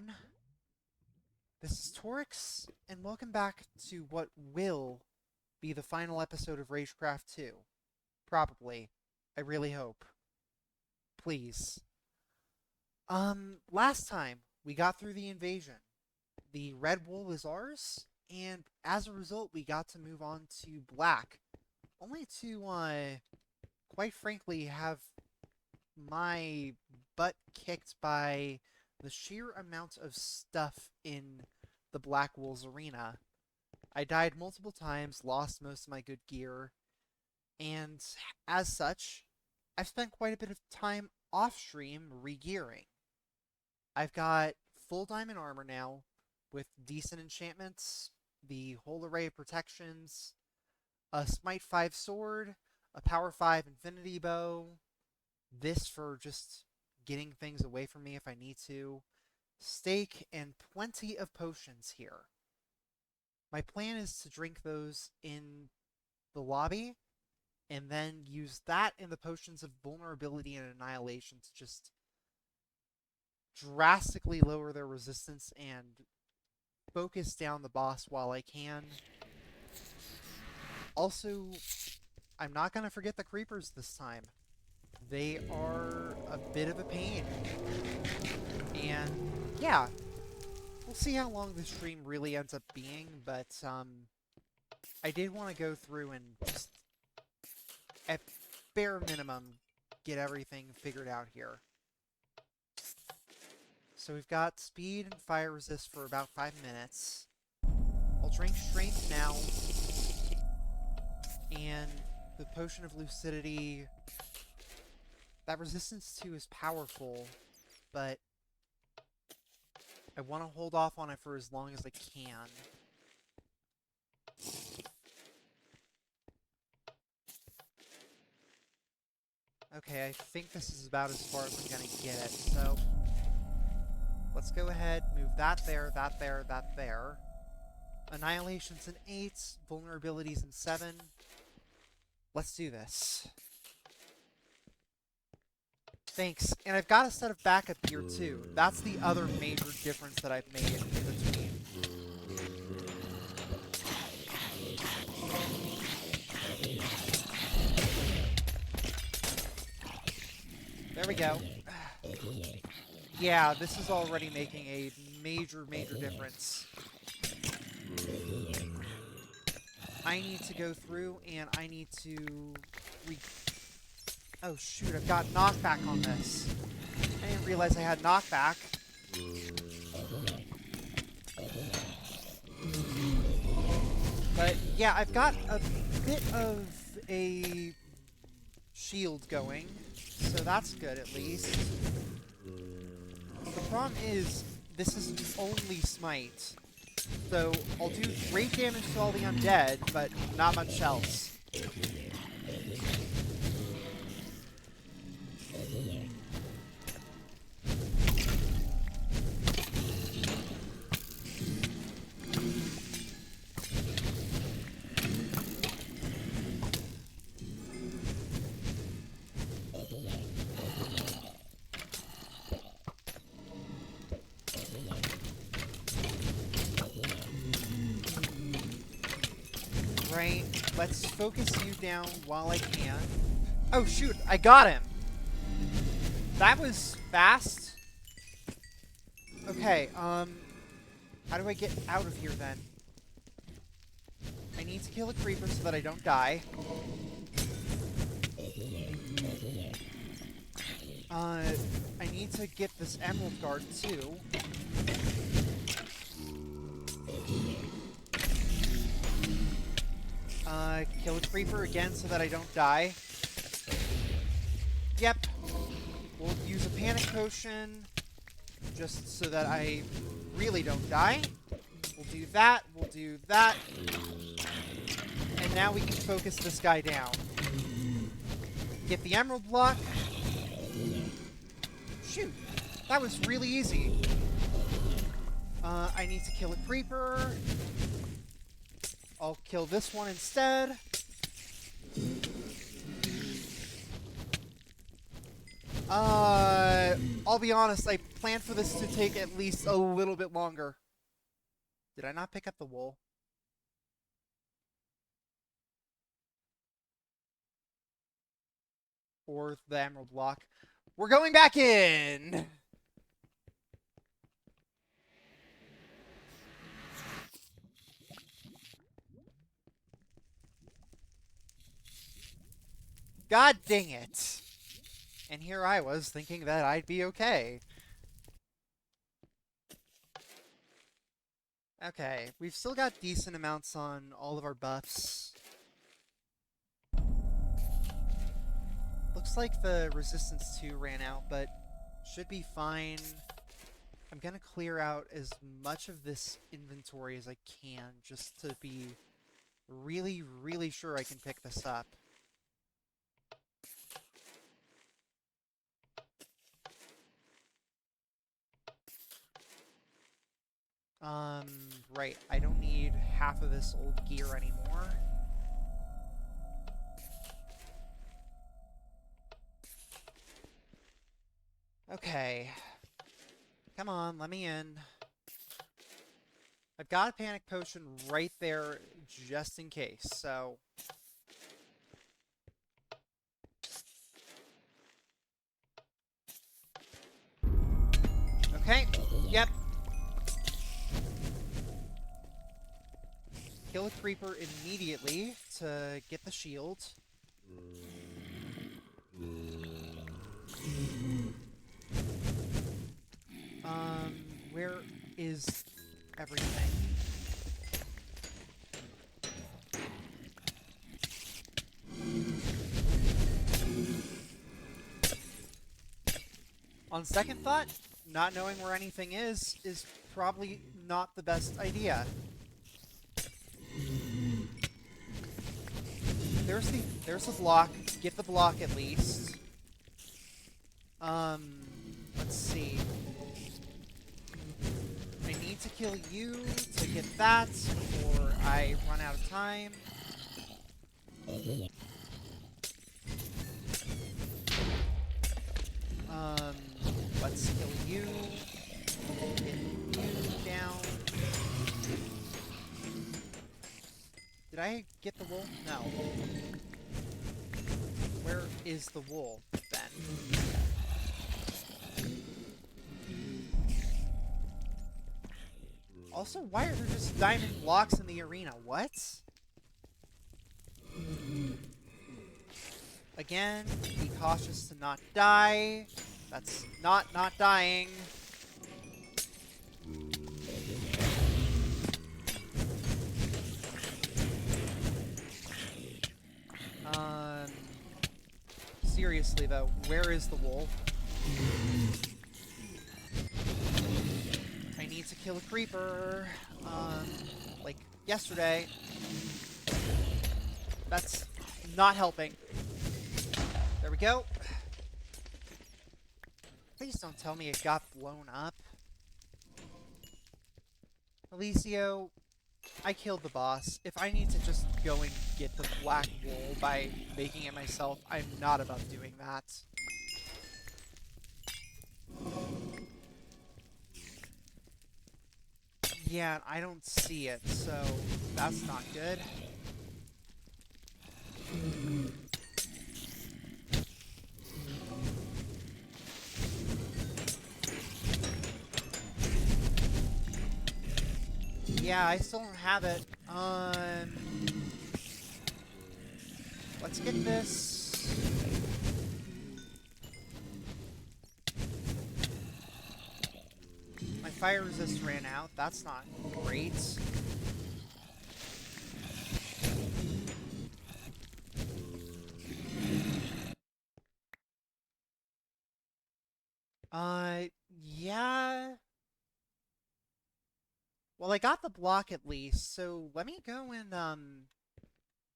everyone. This is Torix, and welcome back to what will be the final episode of Ragecraft 2. Probably. I really hope. Please. Last time, we got through the invasion. The red wool is ours, and as a result, we got to move on to black. Only to, quite frankly, have my butt kicked by the sheer amount of stuff in the Black Wolves arena. I died multiple times, lost most of my good gear, and as such, I've spent quite a bit of time off-stream re-gearing. I've got full diamond armor now, with decent enchantments, the whole array of protections, a Smite 5 sword, a Power 5 infinity bow, this for just getting things away from me if I need to, steak, and plenty of potions here. My plan is to drink those in the lobby, and then use that and the potions of vulnerability and annihilation to just drastically lower their resistance and focus down the boss while I can. Also, I'm not going to forget the creepers this time. They are a bit of a pain. And yeah, we'll see how long the stream really ends up being, but I did want to go through and just, at bare minimum, get everything figured out here. So we've got speed and fire resist for about 5 minutes. I'll drink strength now. And the potion of lucidity, that resistance to is powerful, but I want to hold off on it for as long as I can. Okay, I think this is about as far as I'm going to get it, so let's go ahead, move that there, that there, that there. Annihilation's in 8, vulnerability's in 7. Let's do this. Thanks. And I've got a set of backup gear too. That's the other major difference that I've made in between. There we go. Yeah, this is already making a major difference. I need to go through and I need to oh shoot, I've got knockback on this. I didn't realize I had knockback. But yeah, I've got a bit of a shield going, so that's good at least. The problem is, this is only smite. So, I'll do great damage to all the undead, but not much else. Right, let's focus you down while I can. Oh shoot, I got him! That was fast. Okay, how do I get out of here then? I need to kill a creeper so that I don't die. I need to get this emerald guard too. Kill a creeper again so that I don't die. Yep. We'll use a panic potion just so that I really don't die. We'll do that, we'll do that. And now we can focus this guy down. Get the emerald block. Shoot, that was really easy. I need to kill a creeper. I'll kill this one instead. I'll be honest, I planned for this to take at least a little bit longer. Did I not pick up the wool? Or the emerald block? We're going back in! God dang it! And here I was thinking that I'd be okay. Okay, we've still got decent amounts on all of our buffs. Looks like the resistance 2 ran out, but should be fine. I'm gonna clear out as much of this inventory as I can, just to be really, really sure I can pick this up. Right, I don't need half of this old gear anymore. Okay. Come on, let me in. I've got a panic potion right there just in case, so... Okay, yep. Kill a creeper immediately to get the shield. Where is everything? On second thought, not knowing where anything is probably not the best idea. There's the block. Get the block at least. Let's see. I need to kill you to get that before I run out of time. Let's kill you. Get you down. Did I get the wool? No. Where is the wool, then? Also, why are there just diamond blocks in the arena? What? Again, be cautious to not die. That's not dying. Seriously though, where is the wool? I need to kill a creeper. Like yesterday. That's not helping. There we go. Please don't tell me it got blown up. Alicio, I killed the boss. If I need to just go and get the black wool by making it myself, I'm not about doing that. Yeah, I don't see it, so that's not good. Yeah, I still don't have it. Let's get this. My fire resist ran out. That's not great. Yeah. Well, I got the block at least, so let me go and,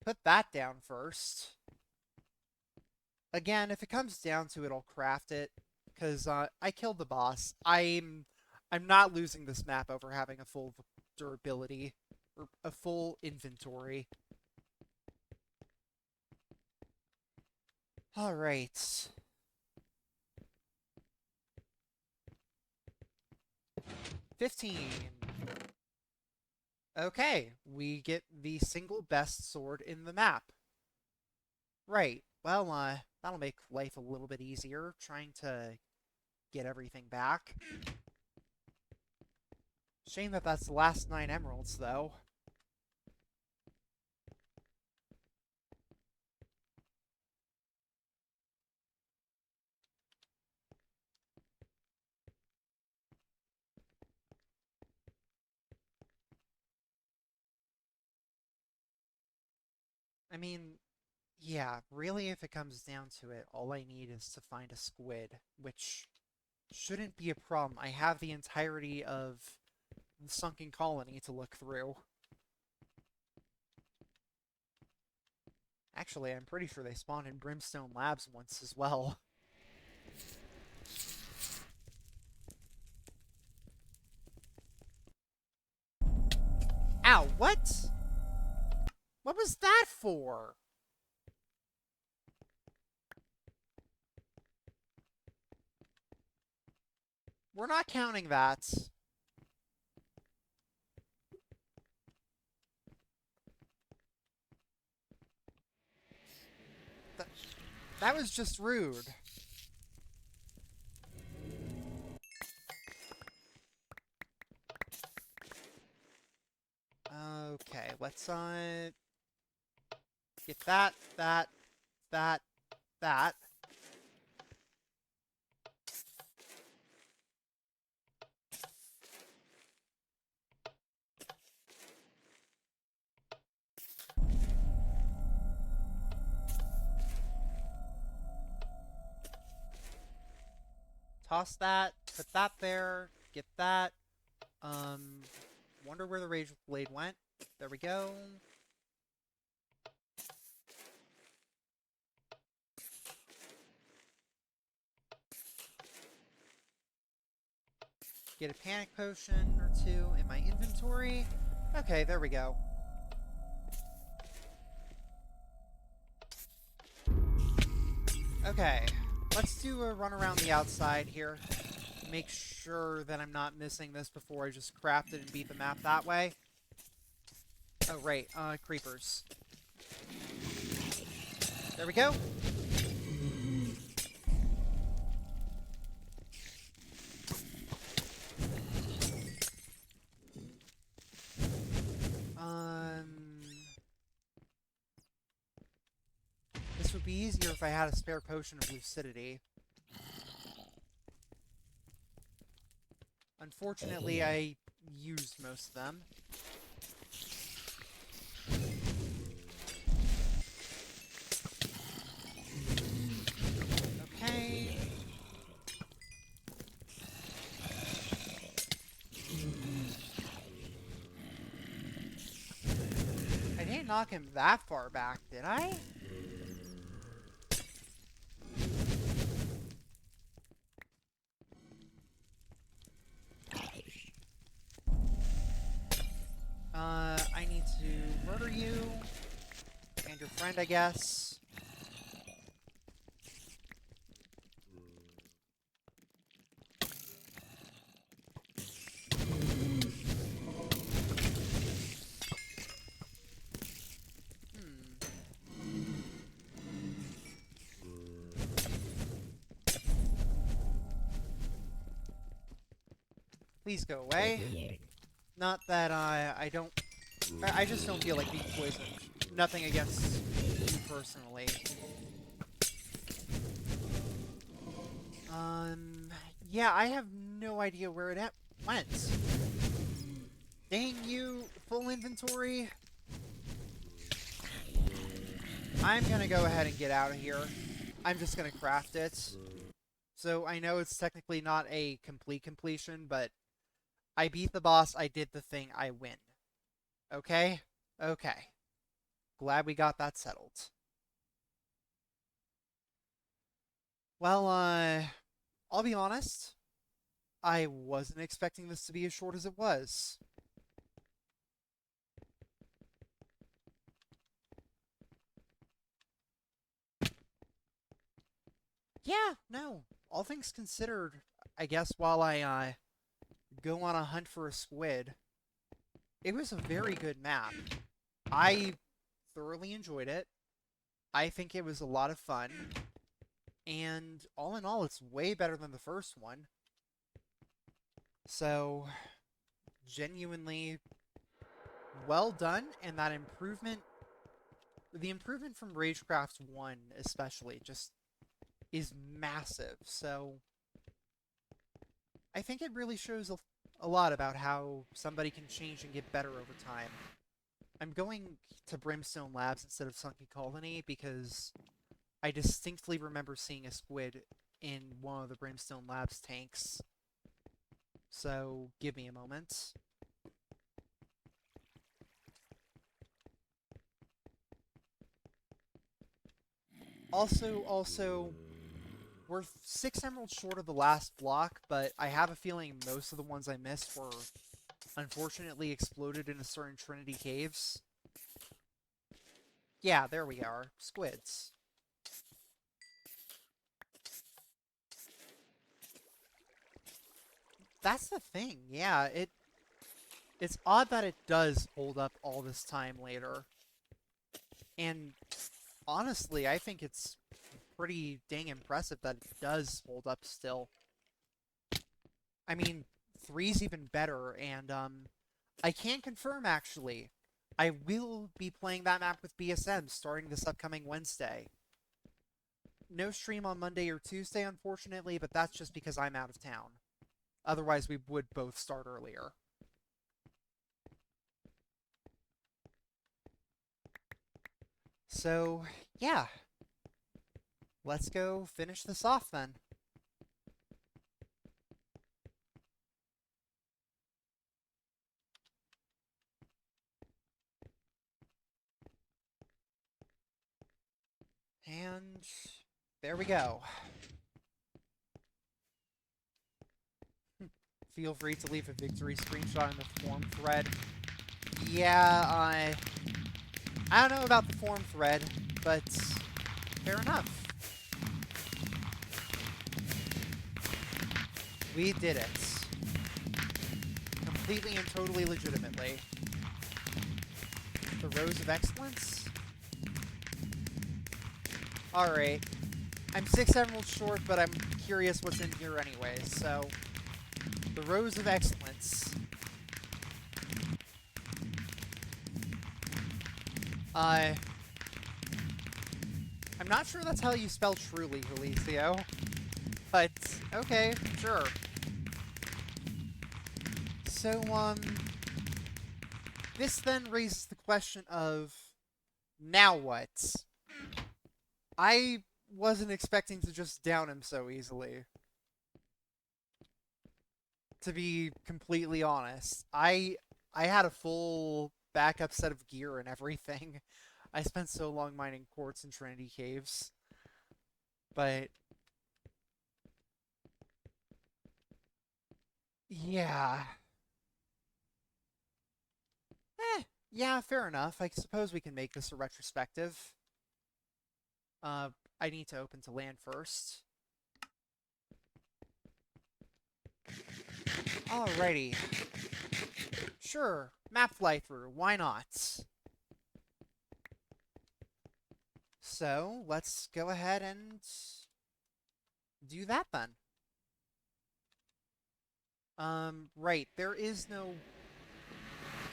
put that down first. Again, if it comes down to it, I'll craft it, because, I killed the boss. I'm not losing this map over having a full durability, or a full inventory. Alright. 15. Okay, we get the single best sword in the map. Right, well, that'll make life a little bit easier, trying to get everything back. Shame that that's the last 9 emeralds, though. I mean, yeah, really, if it comes down to it, all I need is to find a squid, which shouldn't be a problem. I have the entirety of the sunken colony to look through. Actually, I'm pretty sure they spawned in Brimstone Labs once as well. Ow, what? What was that for? We're not counting that. Th that was just rude. Okay, let's get that, that. Toss that, put that there, get that. Wonder where the Rage Blade went. There we go. Get a panic potion or two in my inventory. Okay, there we go. Okay, let's do a run around the outside here. Make sure that I'm not missing this before I just craft it and beat the map that way. Oh, right, creepers. There we go. This would be easier if I had a spare potion of lucidity. Unfortunately, I used most of them. Okay. I didn't knock him that far back, did I? I need to murder you. And your friend, I guess. Please go away. Not that I don't... I just don't feel like being poisoned. Nothing against you personally. Yeah, I have no idea where it went. Dang you, full inventory. I'm gonna go ahead and get out of here. I'm just gonna craft it. So I know it's technically not a complete completion, but I beat the boss, I did the thing, I win. Okay? Okay. Glad we got that settled. Well, I'll be honest. I wasn't expecting this to be as short as it was. Yeah, no. All things considered, I guess while I go on a hunt for a squid. It was a very good map. I thoroughly enjoyed it. I think it was a lot of fun. And all in all, it's way better than the first one. So, genuinely well done, and that improvement, the improvement from Ragecraft 1 especially, just is massive. So, I think it really shows a lot about how somebody can change and get better over time. I'm going to Brimstone Labs instead of Sunken Colony because I distinctly remember seeing a squid in one of the Brimstone Labs tanks. So, give me a moment. Also, we're 6 emeralds short of the last block, but I have a feeling most of the ones I missed were unfortunately exploded in a certain Trinity Caves. Yeah, there we are. Squids. That's the thing, yeah, it's odd that it does hold up all this time later. And honestly, I think it's pretty dang impressive that it does hold up still. I mean, 3's even better, and I can confirm actually. I will be playing that map with BSM starting this upcoming Wednesday. No stream on Monday or Tuesday, unfortunately, but that's just because I'm out of town. Otherwise, we would both start earlier. So, yeah. Let's go finish this off then. And there we go. Feel free to leave a victory screenshot in the forum thread. Yeah, I don't know about the forum thread, but fair enough. We did it. Completely and totally legitimately. The Rose of Excellence? Alright. I'm 6 emeralds short, but I'm curious what's in here anyway, so... The Rose of Excellence. I'm not sure that's how you spell truly, Felicio. But, okay, sure. So, this then raises the question of, now what? I wasn't expecting to just down him so easily. To be completely honest. I had a full backup set of gear and everything. I spent so long mining quartz in Trinity Caves. But yeah. Yeah, fair enough. I suppose we can make this a retrospective. I need to open to land first. Alrighty. Sure, map fly-through, why not? So, let's go ahead and do that then. Right, there is no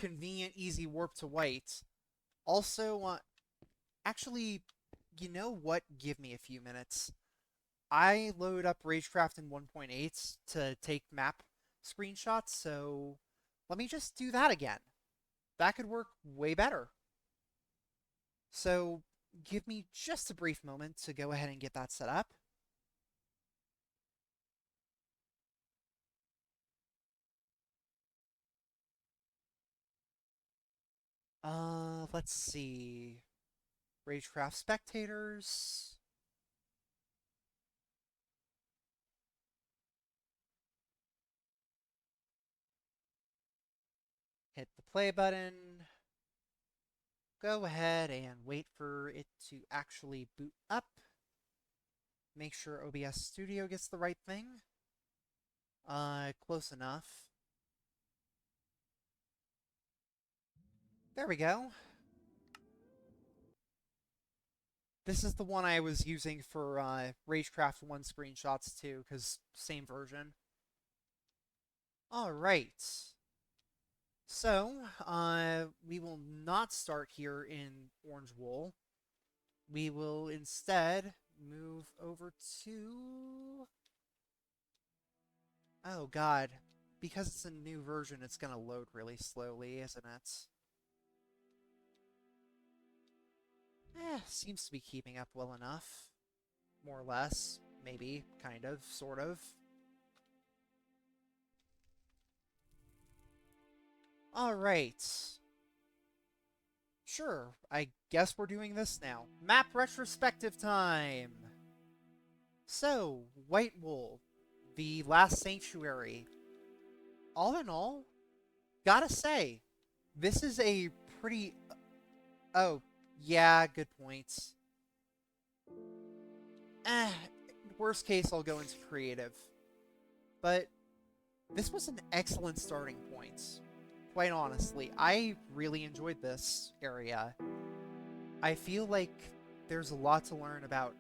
convenient, easy warp to white. Also, actually, you know what? Give me a few minutes. I load up Ragecraft in 1.8 to take map screenshots, so let me just do that again. That could work way better. So give me just a brief moment to go ahead and get that set up. Let's see. Ragecraft spectators. Hit the play button. Go ahead and wait for it to actually boot up. Make sure OBS Studio gets the right thing. Close enough. There we go. This is the one I was using for Ragecraft 1 screenshots too, because same version. Alright. So, we will not start here in Orange Wool. We will instead move over to... Oh god. Because it's a new version, it's gonna load really slowly, isn't it? Seems to be keeping up well enough. More or less. Maybe. Kind of. Sort of. Alright. Sure, I guess we're doing this now. Map retrospective time! So, White Wool, the last sanctuary. All in all, gotta say, this is a pretty... Oh, yeah, good points. Worst case, I'll go into creative. But this was an excellent starting point. Quite honestly, I really enjoyed this area. I feel like there's a lot to learn about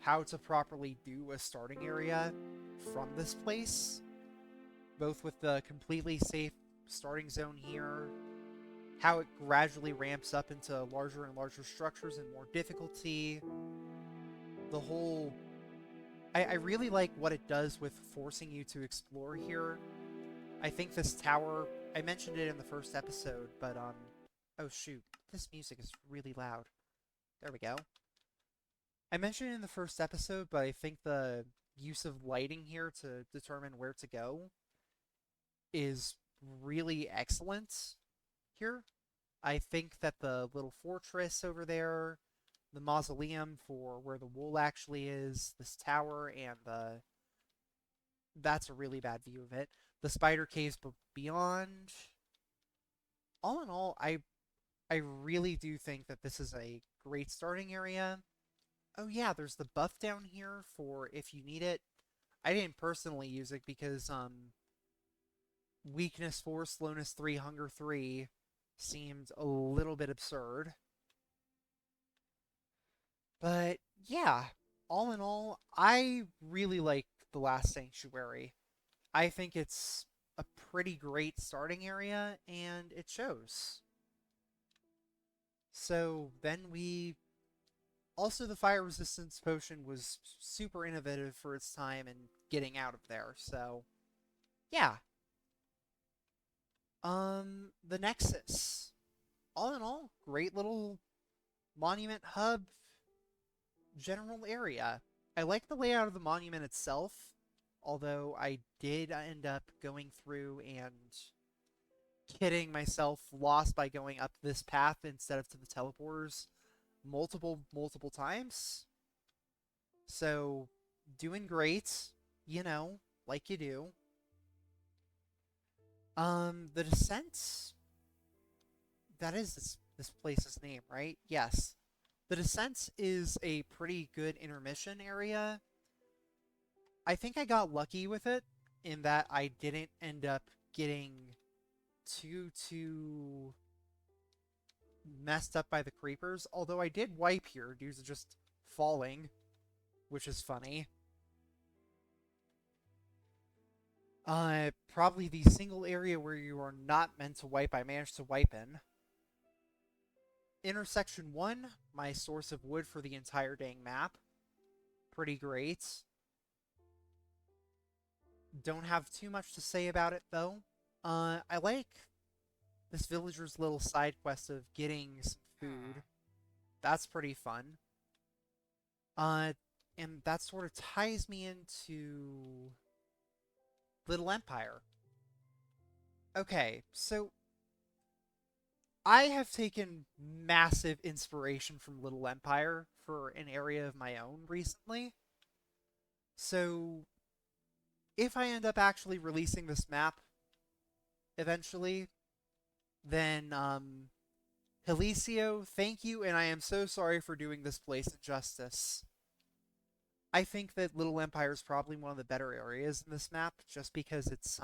how to properly do a starting area from this place, both with the completely safe starting zone here, how it gradually ramps up into larger and larger structures and more difficulty, the whole... I really like what it does with forcing you to explore here. I think this tower... I mentioned it in the first episode, but, oh shoot, this music is really loud. There we go. I mentioned it in the first episode, but I think the use of lighting here to determine where to go is really excellent here. I think that the little fortress over there, the mausoleum for where the wool actually is, this tower, and the... That's a really bad view of it. The spider caves beyond. All in all, I really do think that this is a great starting area. Oh yeah, there's the buff down here for if you need it. I didn't personally use it because weakness 4, slowness 3, hunger 3 seemed a little bit absurd. But yeah, all in all, I really like the last sanctuary. I think it's a pretty great starting area, and it shows. So then we... Also, the fire resistance potion was super innovative for its time and getting out of there, so... Yeah. The Nexus. All in all, great little monument hub general area. I like the layout of the monument itself, although I did end up going through and getting myself lost by going up this path instead of to the teleporters multiple times. So, doing great, you know, like you do. The Descent, that is this place's name, right? Yes. The Descent is a pretty good intermission area. I think I got lucky with it in that I didn't end up getting too messed up by the creepers, although I did wipe here due to just falling, which is funny. Probably the single area where you are not meant to wipe, I managed to wipe in. Intersection 1, my source of wood for the entire dang map. Pretty great. Don't have too much to say about it, though. I like this villager's little side quest of getting some food. That's pretty fun. And that sort of ties me into Little Empire. Okay, so I have taken massive inspiration from Little Empire for an area of my own recently. So if I end up actually releasing this map eventually, then Helicio, thank you, and I am so sorry for doing this place injustice. I think that Little Empire is probably one of the better areas in this map, just because it's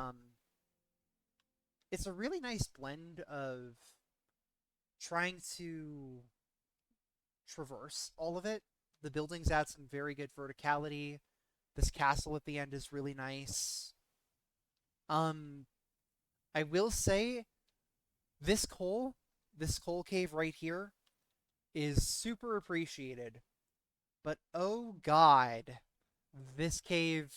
a really nice blend of trying to traverse all of it. The buildings add some very good verticality. This castle at the end is really nice. Um, I will say this this coal cave right here is super appreciated. But oh god, this cave,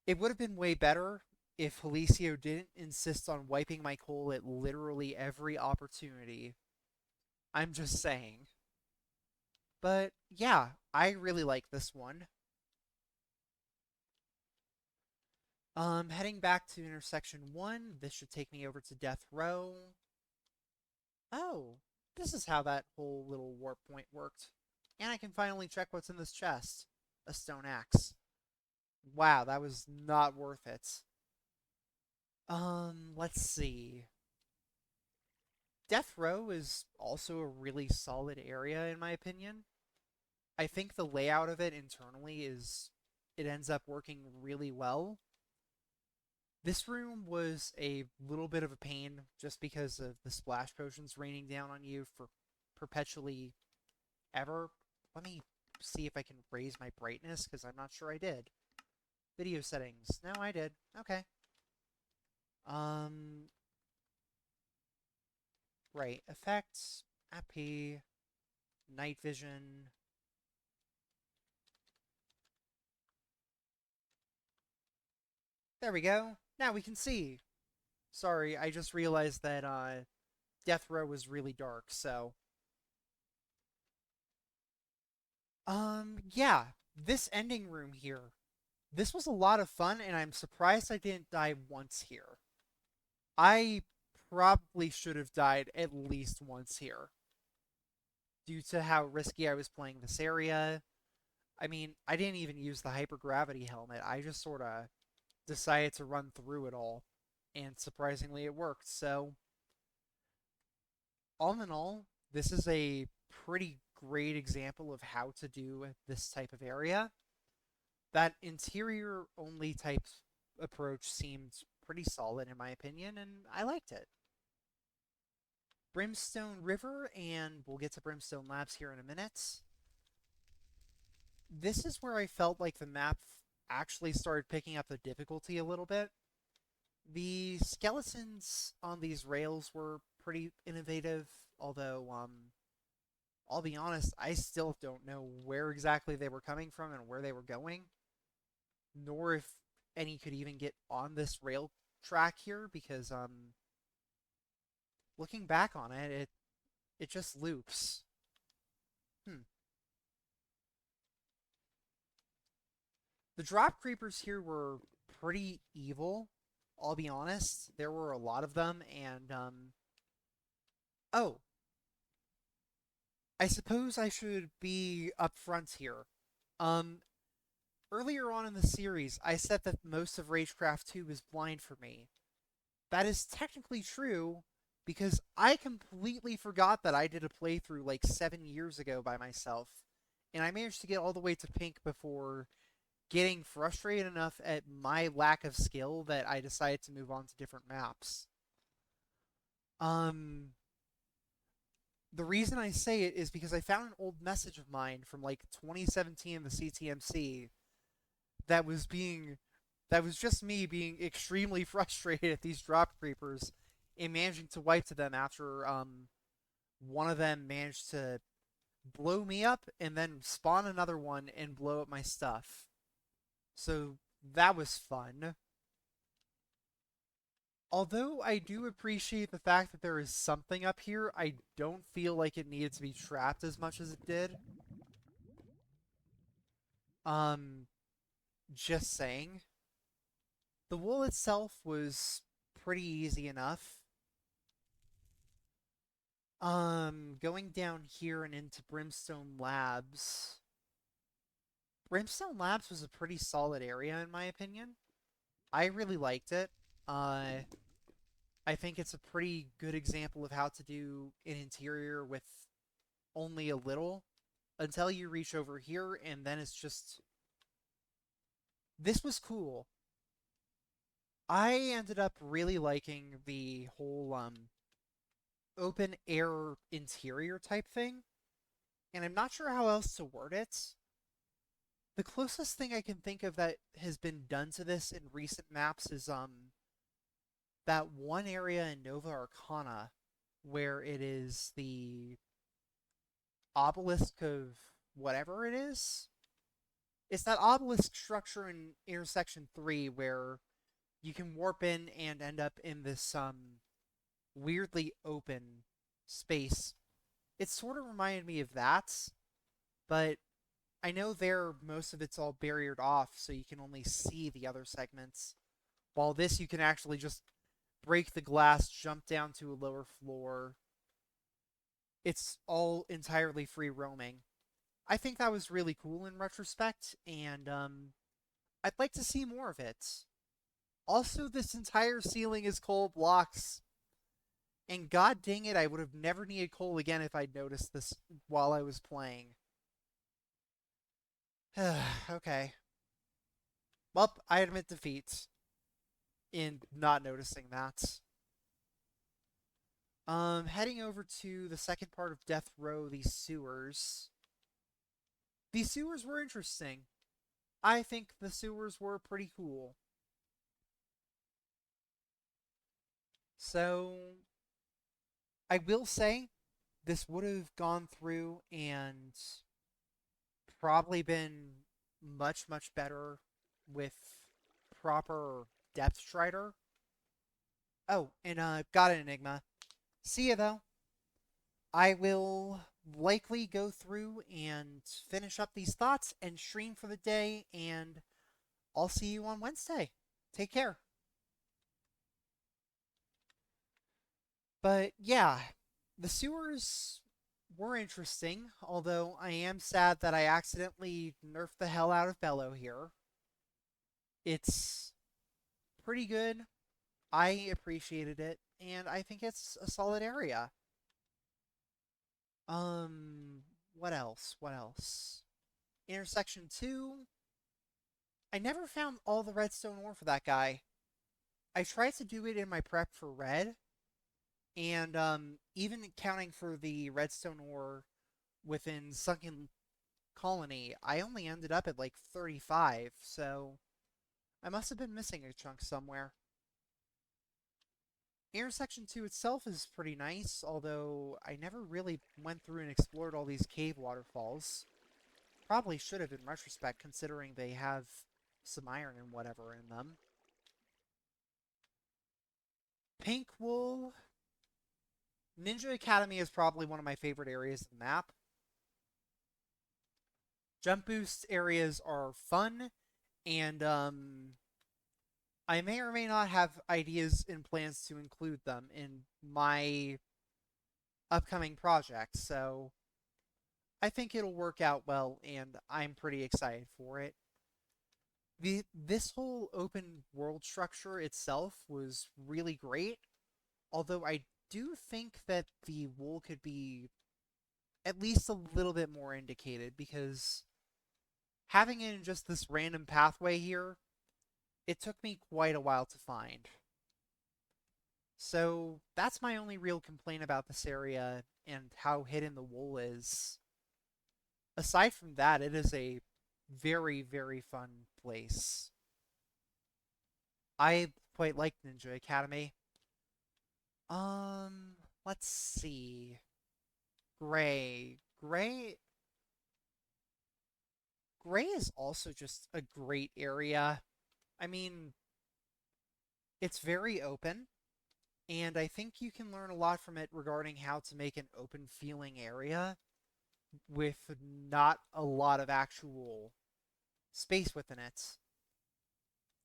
it would have been way better if Felicio didn't insist on wiping my coal at literally every opportunity. I'm just saying. But yeah, I really like this one. Heading back to intersection 1, this should take me over to Death Row. Oh, this is how that whole little warp point worked. And I can finally check what's in this chest. A stone axe. Wow, that was not worth it. Let's see. Death Row is also a really solid area in my opinion. I think the layout of it internally is it ends up working really well. This room was a little bit of a pain just because of the splash potions raining down on you for perpetually ever. Let me see if I can raise my brightness because I'm not sure I did. Video settings. No, I did. Okay. Um, right. Effects, AP, night vision. There we go. Now we can see. Sorry, I just realized that Death Row was really dark, so yeah, this ending room here. This was a lot of fun and I'm surprised I didn't die once here. I probably should have died at least once here due to how risky I was playing this area. I mean, I didn't even use the hypergravity helmet. I just sort of decided to run through it all and surprisingly it worked. So, all in all, this is a pretty great example of how to do this type of area. That interior only type approach seemed pretty solid in my opinion, and I liked it. Brimstone River, and we'll get to Brimstone Labs here in a minute. This is where I felt like the map actually started picking up the difficulty a little bit. The skeletons on these rails were pretty innovative, although I'll be honest, I still don't know where exactly they were coming from and where they were going, nor if any could even get on this rail track here because looking back on it, it just loops. Hmm. The drop creepers here were pretty evil, I'll be honest. There were a lot of them and oh, I suppose I should be upfront here. Um Earlier on in the series, I said that most of Ragecraft 2 was blind for me. That is technically true because I completely forgot that I did a playthrough like 7 years ago by myself, and I managed to get all the way to pink before getting frustrated enough at my lack of skill that I decided to move on to different maps. Um, the reason I say it is because I found an old message of mine from like 2017 in the CTMC that was being that was just me being extremely frustrated at these drop creepers and managing to wipe to them after one of them managed to blow me up and then spawn another one and blow up my stuff. So that was fun. Although I do appreciate the fact that there is something up here, I don't feel like it needed to be trapped as much as it did. Um, just saying. The wool itself was pretty easy enough. Going down here and into Brimstone Labs. Brimstone Labs was a pretty solid area in my opinion. I really liked it. Uh, I think it's a pretty good example of how to do an interior with only a little until you reach over here and then it's just this was cool. I ended up really liking the whole open air interior type thing, and I'm not sure how else to word it. The closest thing I can think of that has been done to this in recent maps is that one area in Nova Arcana where it is the obelisk of whatever it is. It's that obelisk structure in intersection 3 where you can warp in and end up in this weirdly open space. It sort of reminded me of that, but I know there most of it's all barriered off, so you can only see the other segments. While this, you can actually just break the glass, jump down to a lower floor. It's all entirely free roaming. I think that was really cool in retrospect, and I'd like to see more of it. Also, this entire ceiling is coal blocks, and god dang it, I would have never needed coal again if I'd noticed this while I was playing. Okay. Well, I admit defeat in not noticing that. Heading over to the second part of Death Row, these sewers. These sewers were interesting. I think the sewers were pretty cool. So, I will say, this would have gone through and probably been much, much better with proper depth strider. Oh, and got an Enigma. See ya though. I will likely go through and finish up these thoughts and stream for the day, and I'll see you on Wednesday. Take care. But yeah, the sewers were interesting, although I am sad that I accidentally nerfed the hell out of Bellow here. It's pretty good. I appreciated it, and I think it's a solid area. Um, what else? What else? Intersection 2. I never found all the redstone ore for that guy. I tried to do it in my prep for red, and even accounting for the redstone ore within Sunken Colony, I only ended up at like 35, so I must have been missing a chunk somewhere. Intersection 2 itself is pretty nice, although I never really went through and explored all these cave waterfalls. Probably should have in retrospect, considering they have some iron and whatever in them. Pink Wool. Ninja Academy is probably one of my favorite areas of the map. Jump boost areas are fun, and I may or may not have ideas and plans to include them in my upcoming projects, so I think it'll work out well, and I'm pretty excited for it. This whole open world structure itself was really great, although I do think that the wool could be at least a little bit more indicated, because having it in just this random pathway here, it took me quite a while to find. So that's my only real complaint about this area and how hidden the wool is. Aside from that, it is a very, very fun place. I quite like Ninja Academy. Let's see. Gray. Gray is also just a great area. I mean, it's very open, and I think you can learn a lot from it regarding how to make an open feeling area with not a lot of actual space within it.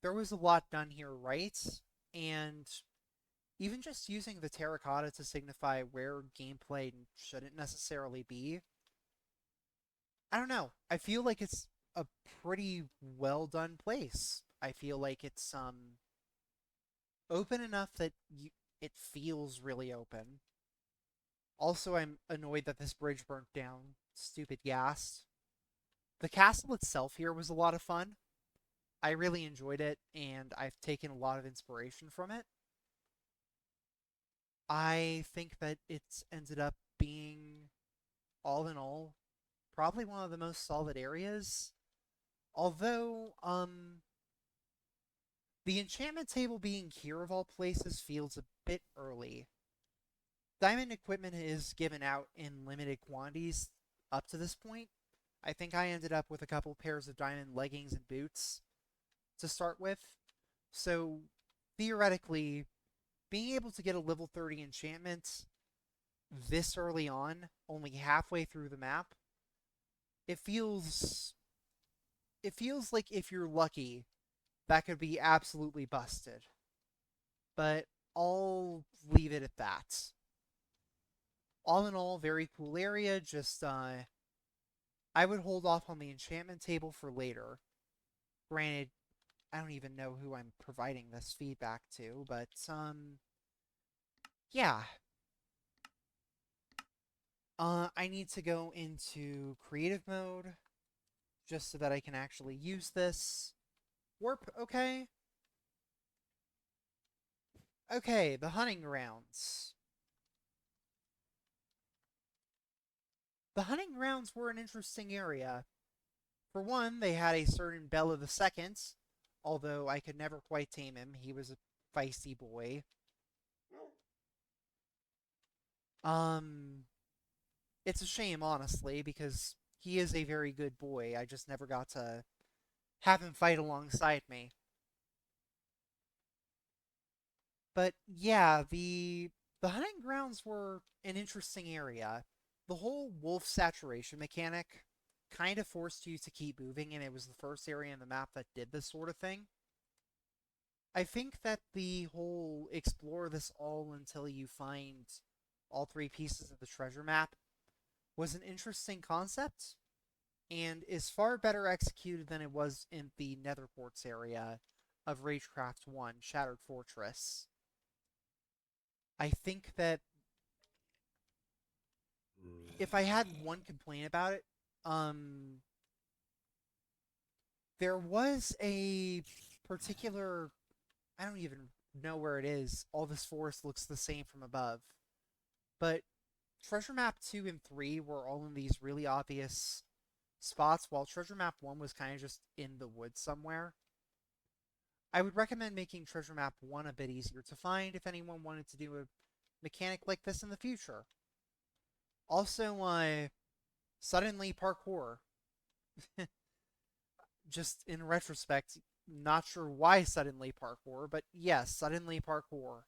There was a lot done here right, and even just using the terracotta to signify where gameplay shouldn't necessarily be, I don't know. I feel like it's a pretty well done place. I feel like it's open enough that it feels really open. Also, I'm annoyed that this bridge burnt down. Stupid gas. The castle itself here was a lot of fun. I really enjoyed it, and I've taken a lot of inspiration from it. I think that it's ended up being, all in all, probably one of the most solid areas. Although, the enchantment table being here of all places feels a bit early. Diamond equipment is given out in limited quantities up to this point. I think I ended up with a couple pairs of diamond leggings and boots to start with. So, theoretically, being able to get a level 30 enchantment this early on, only halfway through the map, it feels like if you're lucky, that could be absolutely busted. But I'll leave it at that. All in all, very cool area. Just I would hold off on the enchantment table for later. Granted, I don't even know who I'm providing this feedback to, but yeah. I need to go into creative mode just so that I can actually use this. Warp, okay. Okay, the hunting grounds. The hunting grounds were an interesting area. For one, they had a certain Bella the Second, although I could never quite tame him. He was a feisty boy. Um, it's a shame, honestly, because he is a very good boy. I just never got to have him fight alongside me. But yeah, the hunting grounds were an interesting area. The whole wolf saturation mechanic kind of forced you to keep moving, and it was the first area in the map that did this sort of thing. I think that the whole explore this all until you find all three pieces of the treasure map was an interesting concept and is far better executed than it was in the Nether Quartz area of Ragecraft 1, Shattered Fortress. I think that if I had one complaint about it, um, there was a particular, I don't even know where it is. All this forest looks the same from above. But Treasure Map 2 and 3 were all in these really obvious spots, while Treasure Map 1 was kind of just in the woods somewhere. I would recommend making Treasure Map 1 a bit easier to find if anyone wanted to do a mechanic like this in the future. Also, suddenly parkour. Just in retrospect, not sure why suddenly parkour, but yes, suddenly parkour.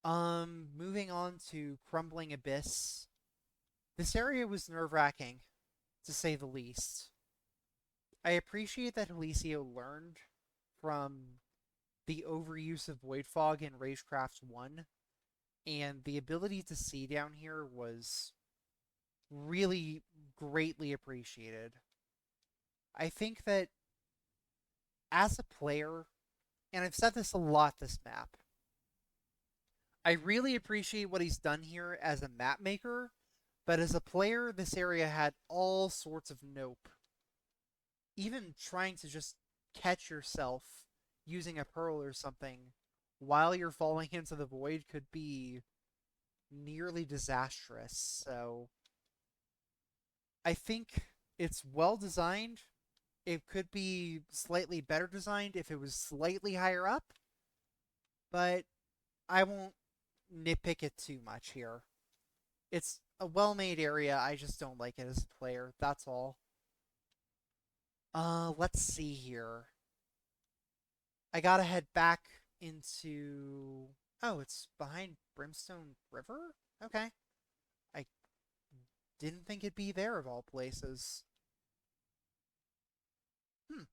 Moving on to Crumbling Abyss. This area was nerve-wracking, to say the least. I appreciate that Alicio learned from the overuse of Void Fog in Ragecraft 1, and the ability to see down here was really greatly appreciated. I think that as a player, and I've said this a lot this map, I really appreciate what he's done here as a map maker, but as a player, this area had all sorts of nope. Even trying to just catch yourself using a pearl or something while you're falling into the void could be nearly disastrous. So I think it's well designed. It could be slightly better designed if it was slightly higher up, but I won't nitpick it too much here. It's a well-made area. I just don't like it as a player. That's all. Let's see here. I gotta head back into. Oh, it's behind Brimstone River? Okay. I didn't think it'd be there of all places. Hmm.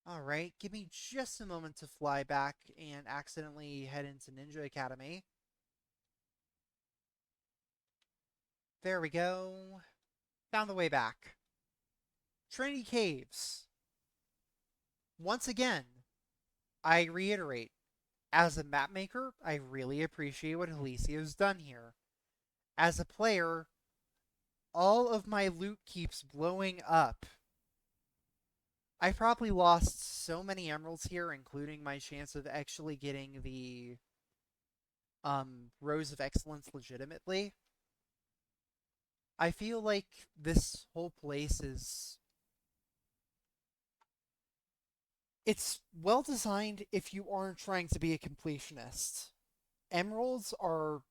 Alright, give me just a moment to fly back and accidentally head into Ninja Academy. There we go. Found the way back. Trinity Caves. Once again, I reiterate, as a map maker, I really appreciate what Alicio's done here. As a player, all of my loot keeps blowing up. I probably lost so many emeralds here, including my chance of actually getting the Rose of Excellence legitimately. I feel like this whole place is it's well designed if you aren't trying to be a completionist. Emeralds are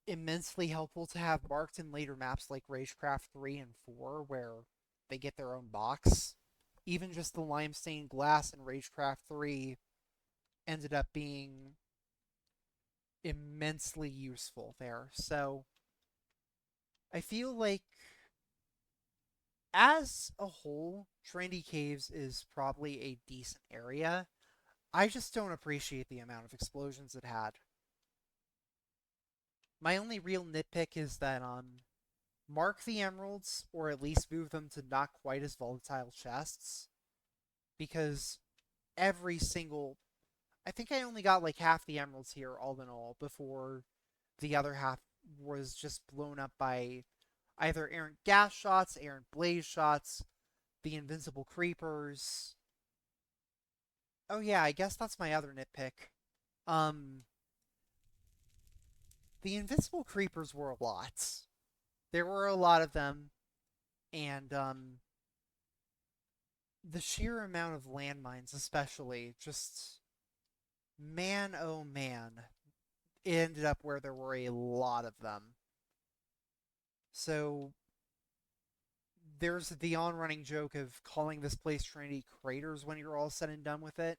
immensely helpful to have marked in later maps like Ragecraft 3 and 4, where they get their own box. Even just the limestone glass in Ragecraft 3 ended up being immensely useful there. So I feel like, as a whole, Trendy Caves is probably a decent area. I just don't appreciate the amount of explosions it had. My only real nitpick is that mark the emeralds, or at least move them to not quite as volatile chests, because every single I think I only got like half the emeralds here all in all before the other half was just blown up by either errant gas shots, errant blaze shots, the invincible creepers. Oh yeah, I guess that's my other nitpick. Um the invincible creepers were a lot. There were a lot of them, and the sheer amount of landmines especially, just man oh man, it ended up where there were a lot of them. So there's the on-running joke of calling this place Trinity Craters when you're all said and done with it.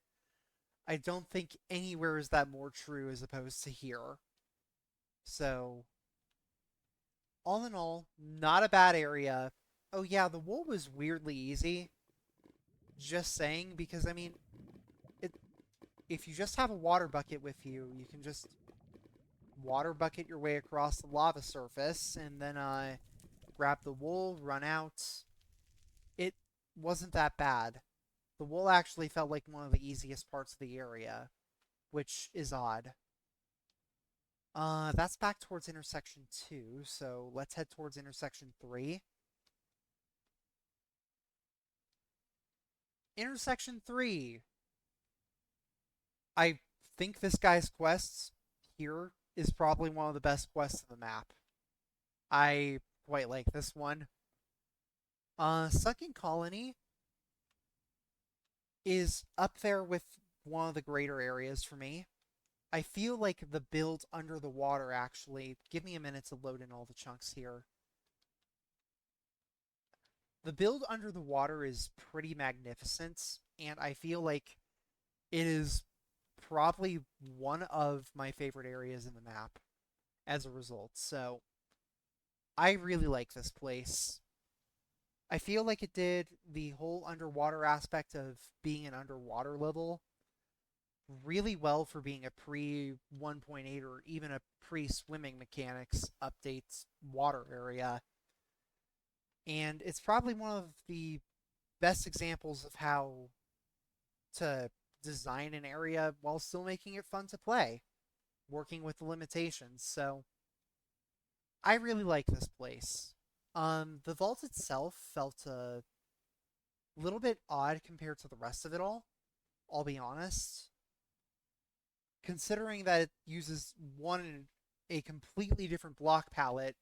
I don't think anywhere is that more true as opposed to here. So, all in all, not a bad area. Oh yeah, the wool was weirdly easy. Just saying, because I mean, it, if you just have a water bucket with you, you can just water bucket your way across the lava surface, and then grab the wool, run out. It wasn't that bad. The wool actually felt like one of the easiest parts of the area, which is odd. That's back towards intersection 2, so let's head towards intersection 3. Intersection 3! I think this guy's quest here is probably one of the best quests in the map. I quite like this one. Sucking Colony is up there with one of the greater areas for me. I feel like the build under the water actually. Give me a minute to load in all the chunks here. The build under the water is pretty magnificent, and I feel like it is probably one of my favorite areas in the map as a result. So I really like this place. I feel like it did the whole underwater aspect of being an underwater level really well for being a pre 1.8 or even a pre swimming mechanics updates water area. And it's probably one of the best examples of how to design an area while still making it fun to play, working with the limitations. So I really like this place. The vault itself felt a little bit odd compared to the rest of it all, I'll be honest. Considering that it uses one, a completely different block palette,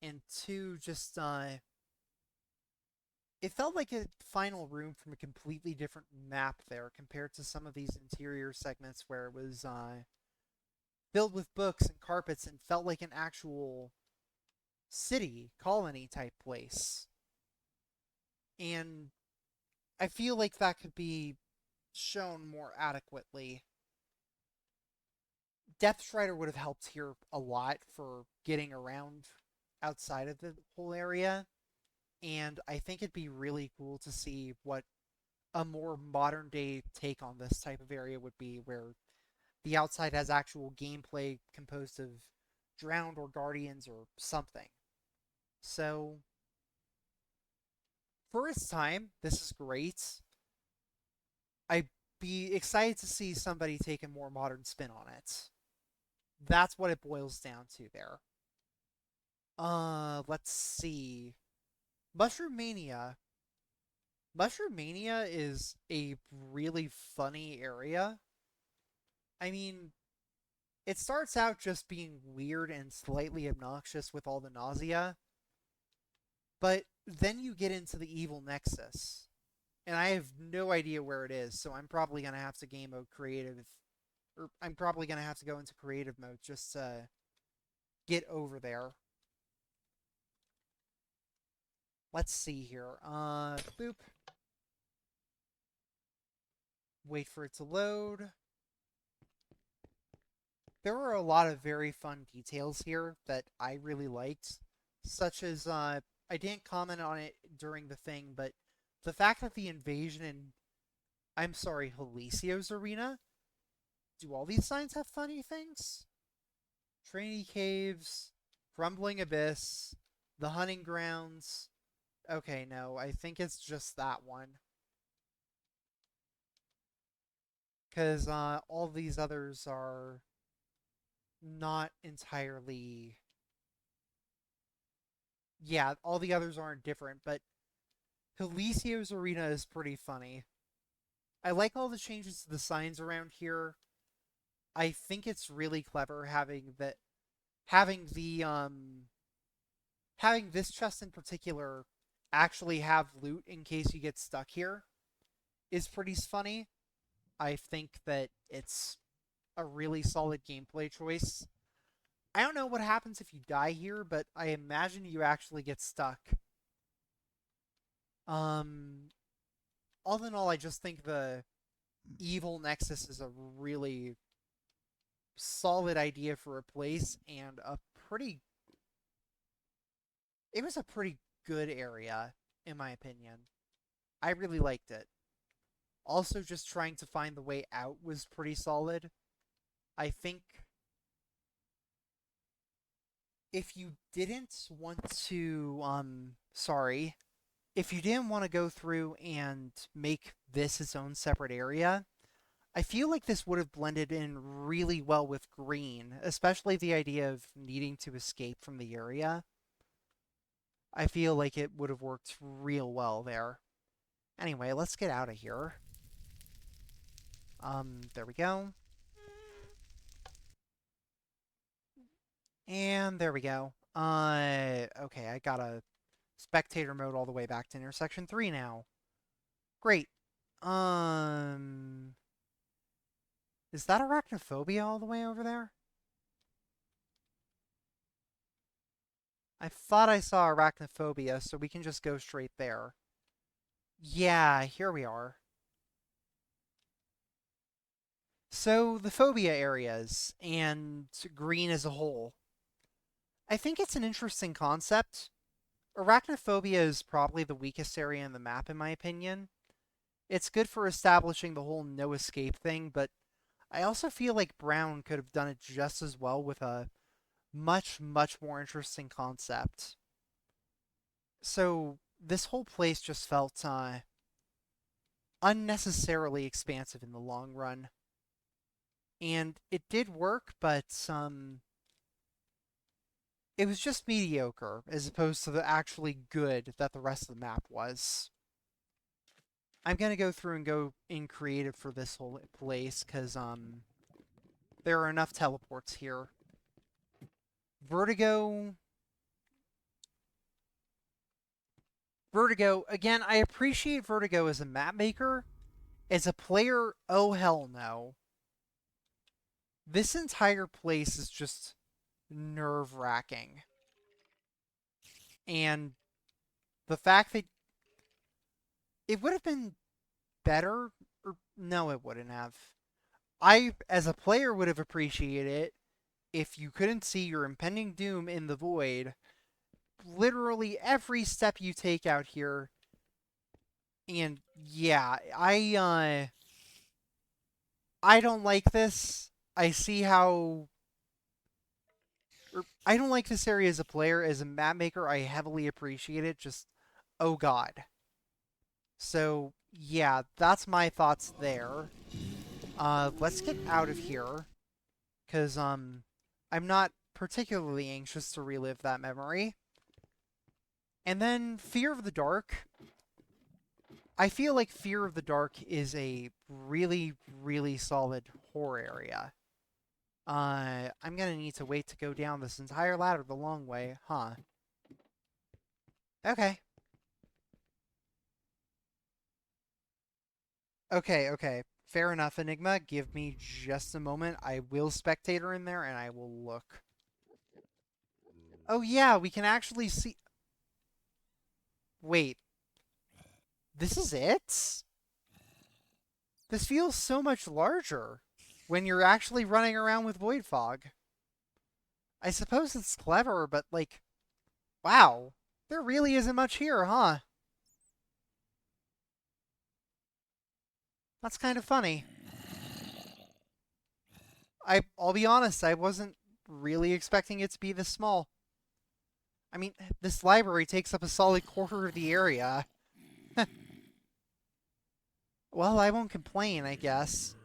and two, just it felt like a final room from a completely different map there compared to some of these interior segments where it was filled with books and carpets and felt like an actual city, colony type place. And I feel like that could be shown more adequately. Depth Strider would have helped here a lot for getting around outside of the whole area. And I think it'd be really cool to see what a more modern day take on this type of area would be, where the outside has actual gameplay composed of drowned or guardians or something. So, for its time, this is great. I'd be excited to see somebody take a more modern spin on it. That's what it boils down to there. Let's see. Mushroom Mania Mushroom Mania is a really funny area. I mean, it starts out just being weird and slightly obnoxious with all the nausea, but then you get into the evil nexus. And I have no idea where it is, so I'm probably going to have to game mode creative, or I'm probably going to have to go into creative mode just to get over there. Let's see here. Boop. Wait for it to load. There were a lot of very fun details here that I really liked, such as I didn't comment on it during the thing, but the fact that the invasion in I'm sorry, Holicio's arena, do all these signs have funny things? Trinity Caves, Crumbling Abyss, the Hunting Grounds. Okay, no, I think it's just that one. Because all these others are not entirely. Yeah, all the others aren't different, but Helicio's arena is pretty funny. I like all the changes to the signs around here. I think it's really clever having the having this chest in particular actually have loot in case you get stuck here is pretty funny. I think that it's a really solid gameplay choice. I don't know what happens if you die here, but I imagine you actually get stuck. Um, all in all, I just think the evil nexus is a really solid idea for a place and a pretty. It was a pretty good area, in my opinion. I really liked it. Also, just trying to find the way out was pretty solid. I think if you didn't want to, sorry, if you didn't want to go through and make this its own separate area, I feel like this would have blended in really well with green, especially the idea of needing to escape from the area. I feel like it would have worked real well there. Anyway, let's get out of here. There we go. And there we go. Okay, I got a spectator mode all the way back to intersection 3 now. Great. Um, is that arachnophobia all the way over there? I thought I saw arachnophobia, so we can just go straight there. Yeah, here we are. So, the phobia areas, and green as a whole. I think it's an interesting concept. Arachnophobia is probably the weakest area in the map, in my opinion. It's good for establishing the whole no escape thing, but I also feel like Brown could have done it just as well with a much, much more interesting concept. So, this whole place just felt unnecessarily expansive in the long run. And it did work, but it was just mediocre as opposed to the actually good that the rest of the map was. I'm gonna go through and go in creative for this whole place because there are enough teleports here. Vertigo. Vertigo, again, I appreciate Vertigo as a map maker. As a player, oh hell no. This entire place is just nerve wracking. And the fact that it would have been better, or no, it wouldn't have. I, as a player, would have appreciated it if you couldn't see your impending doom in the void. Literally every step you take out here. And yeah, I don't like this. I see how I don't like this area as a player. As a map maker, I heavily appreciate it. Just, oh god. So, yeah, that's my thoughts there. Let's get out of here. Because, I'm not particularly anxious to relive that memory. And then, Fear of the Dark. I feel like Fear of the Dark is a really, really solid horror area. I'm gonna need to wait to go down this entire ladder the long way, huh? Okay. Okay, okay. Fair enough, Enigma. Give me just a moment. I will spectator in there and I will look. Oh yeah, we can actually see... Wait, this is it? This feels so much larger when you're actually running around with Void Fog. I suppose it's clever, but like, wow. There really isn't much here, huh? That's kind of funny. I'll be honest, I wasn't really expecting it to be this small. I mean, this library takes up a solid quarter of the area. Well, I won't complain, I guess.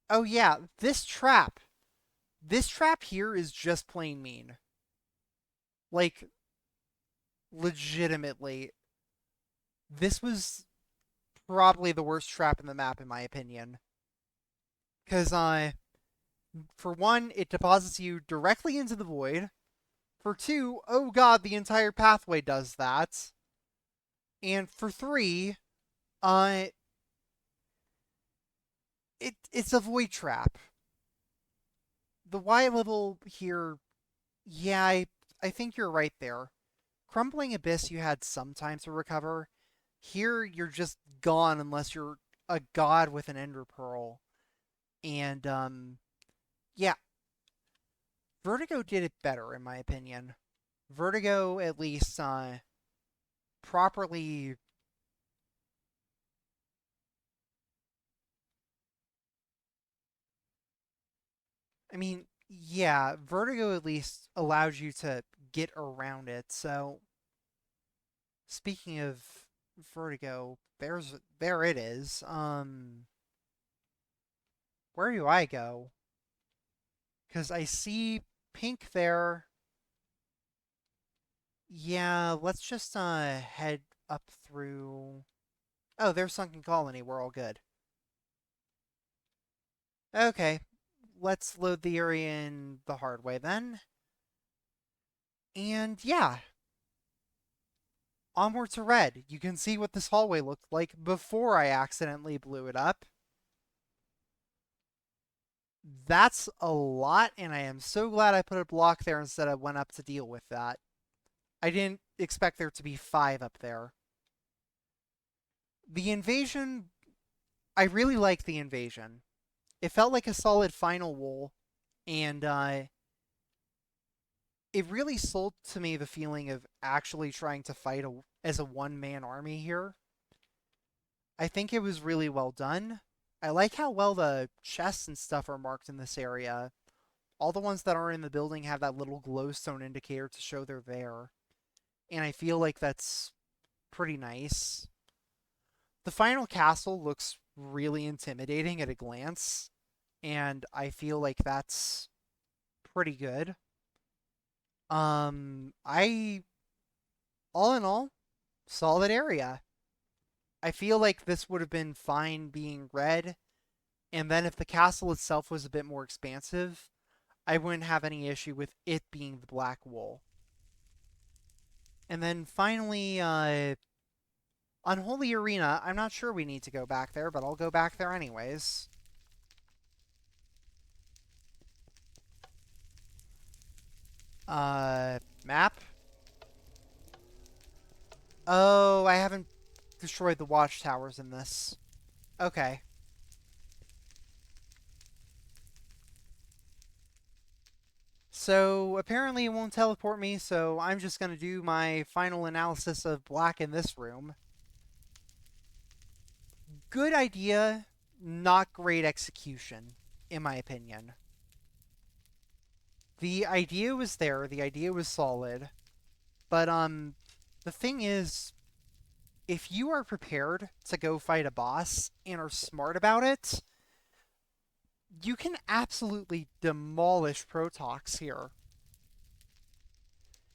Oh yeah, this trap. This trap here is just plain mean. Like, legitimately. This was probably the worst trap in the map, in my opinion. Because, for one, it deposits you directly into the void. For two, oh god, the entire pathway does that. And for three, uh, it's a void trap. The Y level here, yeah, I think you're right there. Crumbling Abyss, you had some time to recover. Here, you're just gone unless you're a god with an Ender Pearl. And, yeah, Vertigo did it better, in my opinion. Vertigo, at least, properly... I mean, yeah, Vertigo at least allows you to get around it. So, speaking of Vertigo, there it is. Where do I go? Because I see pink there. Yeah, let's just head up through. Oh, there's Sunken Colony. We're all good. Okay, let's load the area in the hard way then. And yeah, onward to red. You can see what this hallway looked like before I accidentally blew it up. That's a lot, and I am so glad I put a block there instead of went up to deal with that. I didn't expect there to be 5 up there. The invasion, I really liked the invasion. It felt like a solid final wall, and it really sold to me the feeling of actually trying to fight as a one-man army here. I think it was really well done. I like how well the chests and stuff are marked in this area. All the ones that are in the building have that little glowstone indicator to show they're there. And I feel like that's pretty nice. The final castle looks really intimidating at a glance, and I feel like that's pretty good. I all in all, solid area. I feel like this would have been fine being red, and then if the castle itself was a bit more expansive, I wouldn't have any issue with it being the black wool. And then finally, Unholy Arena, I'm not sure we need to go back there, but I'll go back there anyways. Map? Oh, I haven't destroyed the watchtowers in this. Okay. So, apparently it won't teleport me, so I'm just gonna do my final analysis of black in this room. Good idea, not great execution, in my opinion. The idea was there, the idea was solid, but, the thing is, if you are prepared to go fight a boss and are smart about it, you can absolutely demolish Protox here.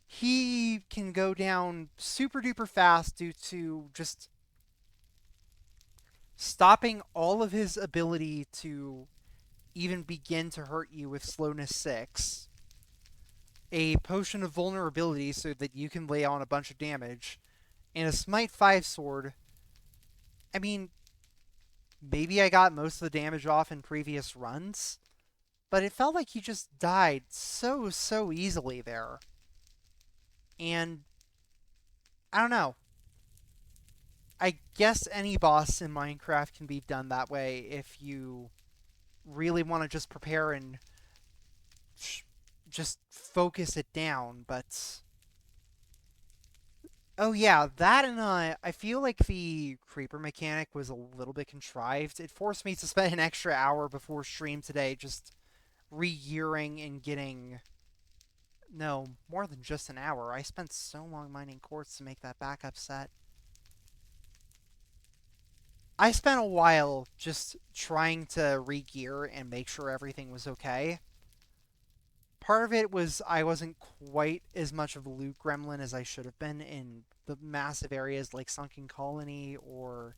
He can go down super duper fast due to just stopping all of his ability to even begin to hurt you with slowness 6, a potion of vulnerability so that you can lay on a bunch of damage, and a smite 5 sword. I mean, maybe I got most of the damage off in previous runs, but it felt like he just died so easily there. And I don't know. I guess any boss in Minecraft can be done that way if you really want to just prepare and just focus it down. But oh yeah, that and I feel like the creeper mechanic was a little bit contrived. It forced me to spend an extra hour before stream today just re-gearing and getting, no, more than just an hour. I spent so long mining quartz to make that backup set. I spent a while just trying to re-gear and make sure everything was okay. Part of it was I wasn't quite as much of a loot gremlin as I should have been in the massive areas like Sunken Colony, or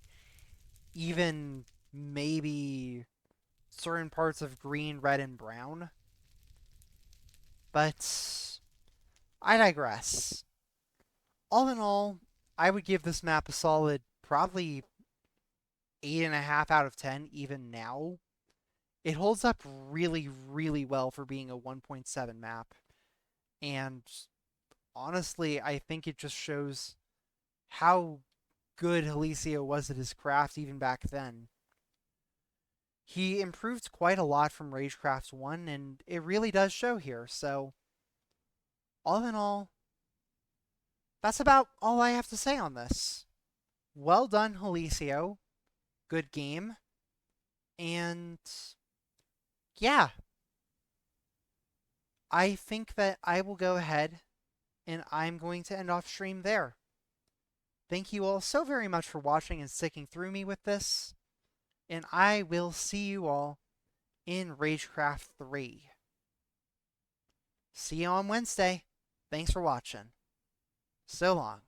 even maybe certain parts of green, red, and brown. But I digress. All in all, I would give this map a solid probably 8.5 out of 10 even now. It holds up really well for being a 1.7 map. And honestly, I think it just shows how good Helicio was at his craft even back then. He improved quite a lot from Ragecraft 1, and it really does show here. So, all in all, that's about all I have to say on this. Well done, Helicio. Good game. And yeah, I think that I will go ahead and I'm going to end off stream there. Thank you all so very much for watching and sticking through me with this, and I will see you all in Ragecraft 3. See you on Wednesday. Thanks for watching. So long.